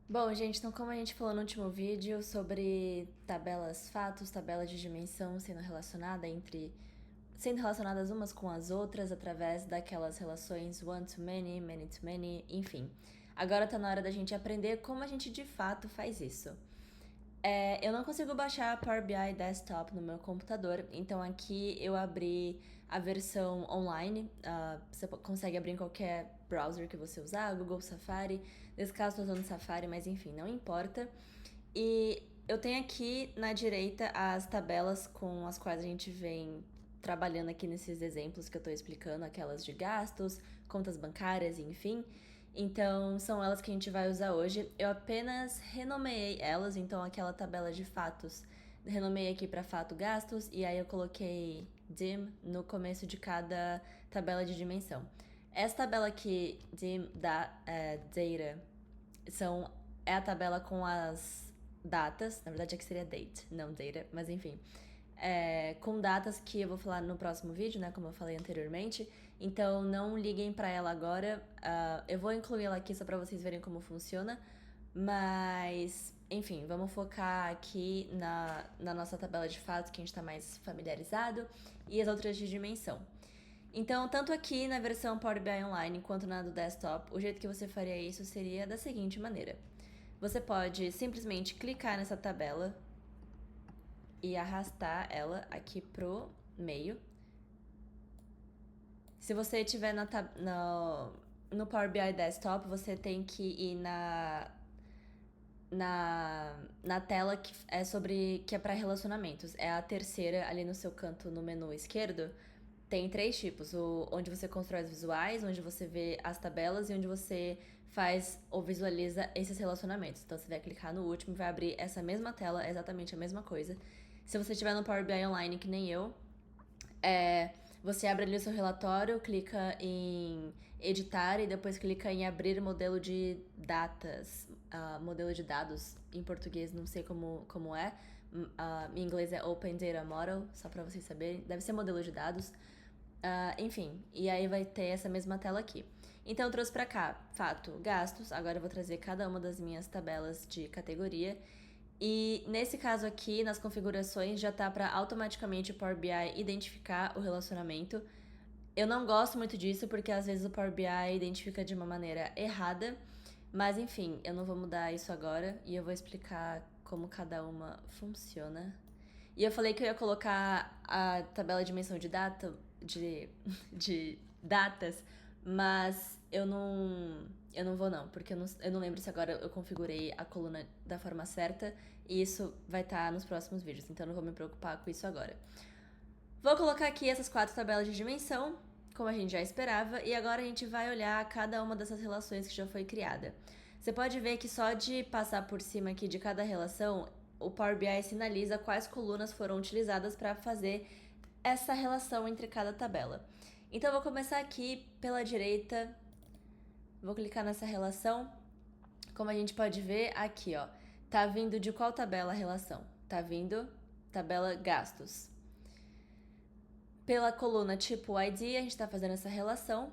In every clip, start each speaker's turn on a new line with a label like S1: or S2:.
S1: Bom, gente, então como a gente falou no último vídeo sobre tabelas fatos, tabelas de dimensão sendo relacionadas umas com as outras através daquelas relações one to many to many, enfim. Agora tá na hora da gente aprender como a gente de fato faz isso. Eu não consigo baixar Power BI Desktop no meu computador, então aqui eu abri a versão online. Você consegue abrir em qualquer browser que você usar, Google Safari. Nesse caso, estou usando Safari, mas enfim, não importa. E eu tenho aqui na direita as tabelas com as quais a gente vem trabalhando aqui nesses exemplos que eu estou explicando, aquelas de gastos, contas bancárias, enfim. Então, são elas que a gente vai usar hoje. Eu apenas renomeei elas, então aquela tabela de fatos, renomeei aqui para fato gastos e aí eu coloquei dim no começo de cada tabela de dimensão. Essa tabela aqui, dim data, é a tabela com as datas, na verdade aqui seria date, não data, mas enfim. Com datas que eu vou falar no próximo vídeo, né, como eu falei anteriormente. Então não liguem para ela agora. Eu vou incluir ela aqui só para vocês verem como funciona. Mas, enfim, vamos focar aqui na nossa tabela de fatos, que a gente está mais familiarizado, e as outras de dimensão. Então, tanto aqui na versão Power BI Online quanto na do desktop, o jeito que você faria isso seria da seguinte maneira. Você pode simplesmente clicar nessa tabela e arrastar ela aqui pro meio. Se você estiver no Power BI Desktop, você tem que ir na tela que é para relacionamentos. É a terceira ali no seu canto no menu esquerdo. Tem três tipos: onde você constrói os visuais, onde você vê as tabelas e onde você faz ou visualiza esses relacionamentos. Então você vai clicar no último e vai abrir essa mesma tela, exatamente a mesma coisa. Se você estiver no Power BI Online, que nem eu, você abre ali o seu relatório, clica em editar e depois clica em abrir modelo de datas, modelo de dados. Em português não sei como é. Em inglês é Open Data Model, só para vocês saberem. Deve ser modelo de dados. Enfim, e aí vai ter essa mesma tela aqui. Então eu trouxe para cá fato, gastos. Agora eu vou trazer cada uma das minhas tabelas de categoria. E nesse caso aqui, nas configurações, já tá para automaticamente o Power BI identificar o relacionamento. Eu não gosto muito disso porque às vezes o Power BI identifica de uma maneira errada, mas enfim, eu não vou mudar isso agora e eu vou explicar como cada uma funciona. E eu falei que eu ia colocar a tabela de menção de data de, de datas, mas eu não vou não, porque eu não lembro se agora eu configurei a coluna da forma certa e isso vai estar nos próximos vídeos, então eu não vou me preocupar com isso agora. Vou colocar aqui essas quatro tabelas de dimensão, como a gente já esperava, e agora a gente vai olhar cada uma dessas relações que já foi criada. Você pode ver que só de passar por cima aqui de cada relação, o Power BI sinaliza quais colunas foram utilizadas para fazer essa relação entre cada tabela. Então eu vou começar aqui pela direita, vou clicar nessa relação. Como a gente pode ver aqui, ó, tá vindo de qual tabela a relação? Tá vindo tabela gastos. Pela coluna tipo ID, a gente tá fazendo essa relação.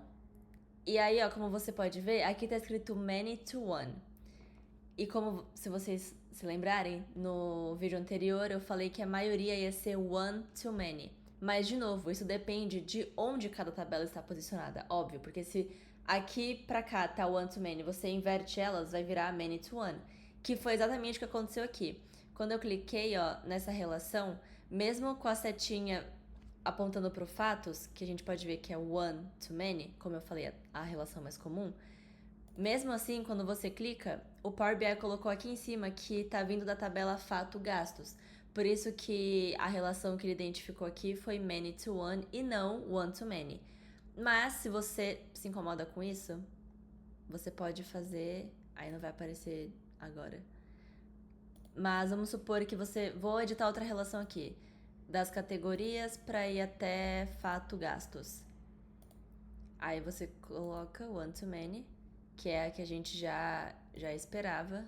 S1: E aí, ó, como você pode ver, aqui tá escrito many to one. E como, se vocês se lembrarem, no vídeo anterior eu falei que a maioria ia ser one to many. Mas, de novo, isso depende de onde cada tabela está posicionada, óbvio. Porque se aqui pra cá tá one to many, você inverte elas, vai virar many to one. Que foi exatamente o que aconteceu aqui. Quando eu cliquei, ó, nessa relação, mesmo com a setinha apontando para o fatos, que a gente pode ver que é one to many, como eu falei, a relação mais comum. Mesmo assim, quando você clica, o Power BI colocou aqui em cima que tá vindo da tabela fato gastos. Por isso que a relação que ele identificou aqui foi many to one e não one to many. Mas se você se incomoda com isso, você pode fazer. Aí não vai aparecer agora. Mas vamos supor que você. Vou editar outra relação aqui. Das categorias para ir até fato gastos. Aí você coloca one to many, que é a que a gente já esperava.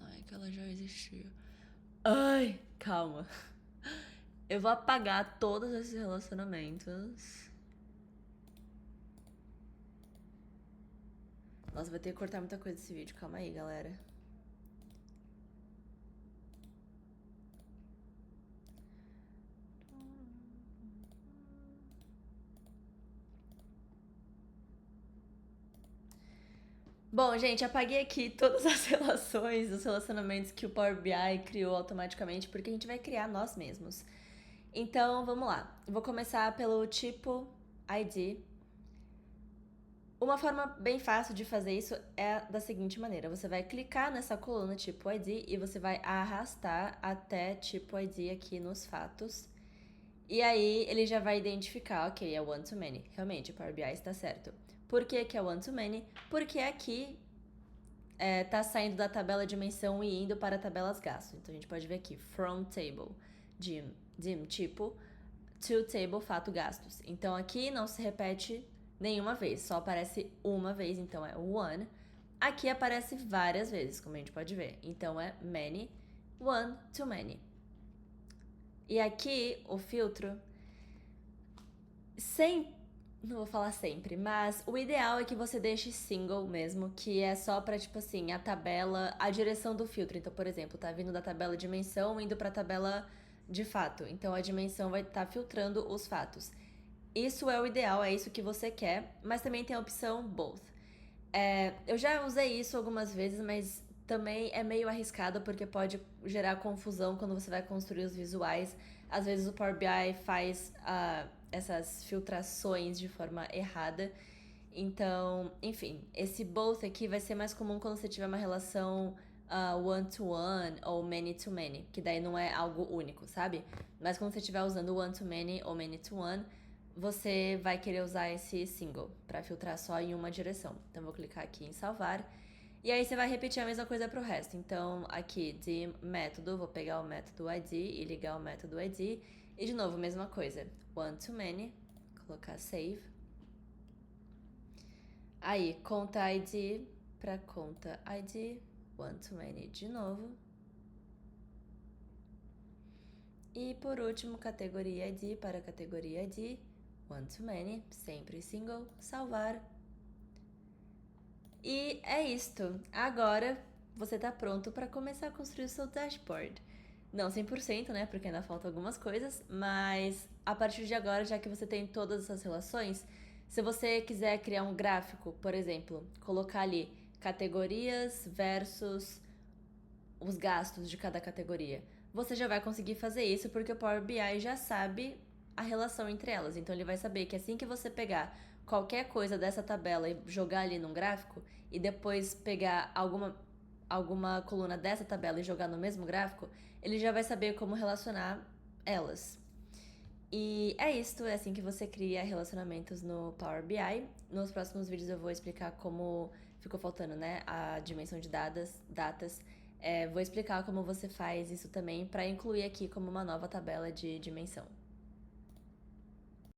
S1: Ai, que ela já existia. Ai, calma. Eu vou apagar todos esses relacionamentos. Nossa, vai ter que cortar muita coisa desse vídeo. Calma aí, galera. Bom, gente, apaguei aqui todas as relações, os relacionamentos que o Power BI criou automaticamente, porque a gente vai criar nós mesmos. Então, vamos lá. Vou começar pelo tipo ID. Uma forma bem fácil de fazer isso é da seguinte maneira: você vai clicar nessa coluna tipo ID e você vai arrastar até tipo ID aqui nos fatos. E aí ele já vai identificar, ok, é one to many. Realmente, o Power BI está certo. Por que é one to many? Porque aqui tá saindo da tabela dimensão e indo para a tabelas gasto. Então a gente pode ver aqui, from table, dim tipo, to table, fato gastos. Então aqui não se repete nenhuma vez, só aparece uma vez, então é one. Aqui aparece várias vezes, como a gente pode ver. Então é many, one to many. E aqui o filtro, não vou falar sempre, mas o ideal é que você deixe single mesmo, que é só pra, tipo assim, a tabela, a direção do filtro. Então, por exemplo, tá vindo da tabela dimensão, indo pra tabela de fato. Então, a dimensão vai estar filtrando os fatos. Isso é o ideal, é isso que você quer, mas também tem a opção both. Eu já usei isso algumas vezes, mas também é meio arriscado porque pode gerar confusão quando você vai construir os visuais. Às vezes o Power BI faz essas filtrações de forma errada. Então, enfim, esse both aqui vai ser mais comum quando você tiver uma relação one-to-one ou many-to-many, que daí não é algo único, sabe? Mas quando você estiver usando one-to-many ou many-to-one, você vai querer usar esse single para filtrar só em uma direção. Então, vou clicar aqui em salvar. E aí você vai repetir a mesma coisa pro resto. Então, aqui de método, vou pegar o método ID e ligar o método ID. E de novo, mesma coisa. One to many, colocar save. Aí, conta ID para conta ID, one to many de novo. E por último, categoria ID para categoria ID, one to many, sempre single, salvar. E é isto. Agora você tá pronto para começar a construir o seu dashboard. Não 100%, né? Porque ainda faltam algumas coisas, mas a partir de agora, já que você tem todas essas relações, se você quiser criar um gráfico, por exemplo, colocar ali categorias versus os gastos de cada categoria, você já vai conseguir fazer isso porque o Power BI já sabe a relação entre elas. Então ele vai saber que assim que você pegar qualquer coisa dessa tabela e jogar ali num gráfico e depois pegar alguma coluna dessa tabela e jogar no mesmo gráfico, ele já vai saber como relacionar elas. E é isto, é assim que você cria relacionamentos no Power BI. Nos próximos vídeos eu vou explicar como ficou faltando, né, a dimensão de datas. Vou explicar como você faz isso também para incluir aqui como uma nova tabela de dimensão.